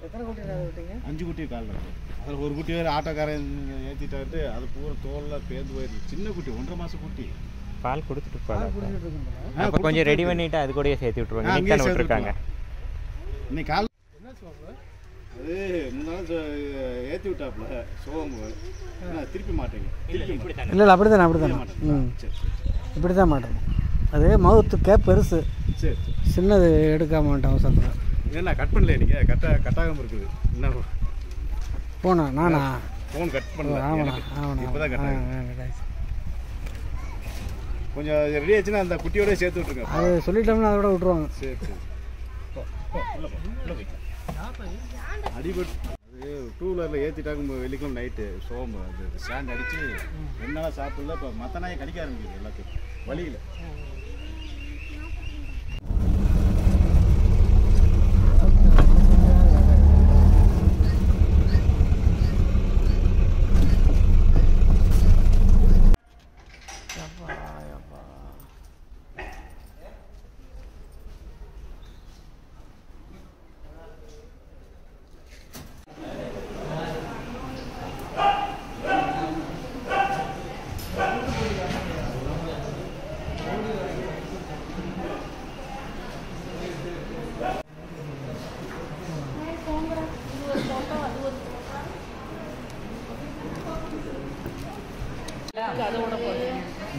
எத்தனை குட்டி விட்டீங்க? 5 குட்டி காலில் இருக்குது. அதில் ஒரு குட்டி வேறு ஆட்டோக்காரன் ஏற்றிட்டாட்டு அது பூரா தோலில் பேர்ந்து போயிடுது. சின்ன குட்டி 1.5 மாதம் குட்டி. பால் கொடுத்துட்டு போகலாம். அப்போ கொஞ்சம் ரெடி பண்ணிவிட்டு அது கூடயே சேர்த்து விட்ருவாங்க. இன்னைக்கு தானே விட்டுருக்காங்க. இன்னைக்கு கால் அது முன்னாள் ஏற்றி விட்டாப்புல சோம்பு திருப்பி மாட்டேங்க. இல்லை அப்படி தானே இப்படி தான் மாட்டோம். அது மவுத்து கேப் பெருசு. சரி சின்னது எடுக்க மாட்டோம் அவசரத்தில். என்ன கட் பண்ணல நீங்கள் கட்டாகாமல் இருக்குது. என்ன போனா நானா ஃபோன் கட் பண்ணல. இப்போ தான் கட்டாச்சு. கொஞ்சம் ரெடி ஆச்சுன்னா அந்த குட்டியோட சேர்த்து விட்ருங்க. அது சொல்லிட்டோம்னா அதோட விட்ருவாங்க. சரி சரி அடிபட்டு அது 2 வீலரில் ஏற்றிட்டாங்க. வெள்ளிக்கிழமை நைட்டு சோம்பு அது ஸ்டாண்ட் அடித்து 2 நாளாக சாப்பிடல. இப்போ மற்ற நாயை கடிக்க ஆரம்பிக்குது எல்லாத்தையும் வழியில்.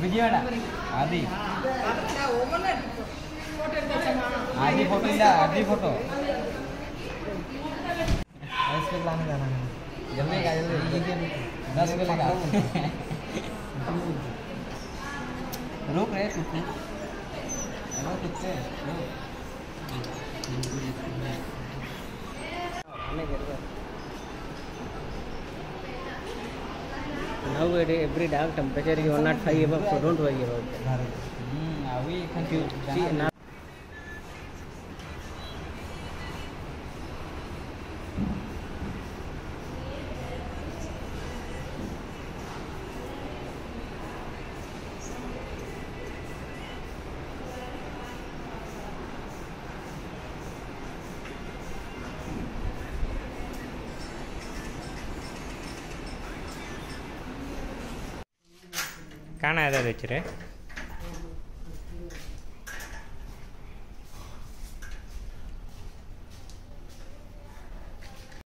विजयवाड़ा आदि आदि फोटो इला आदि फोटो आइसक्रीम लाने जाना है. जल्दी का जल्दी 10 रुपये लगा. रुक रहे कितने हेलो कितने Now every dog temperature is 105 above, so don't worry about that. अभी confused. See, now காணா ஏதாவது வச்சுரு.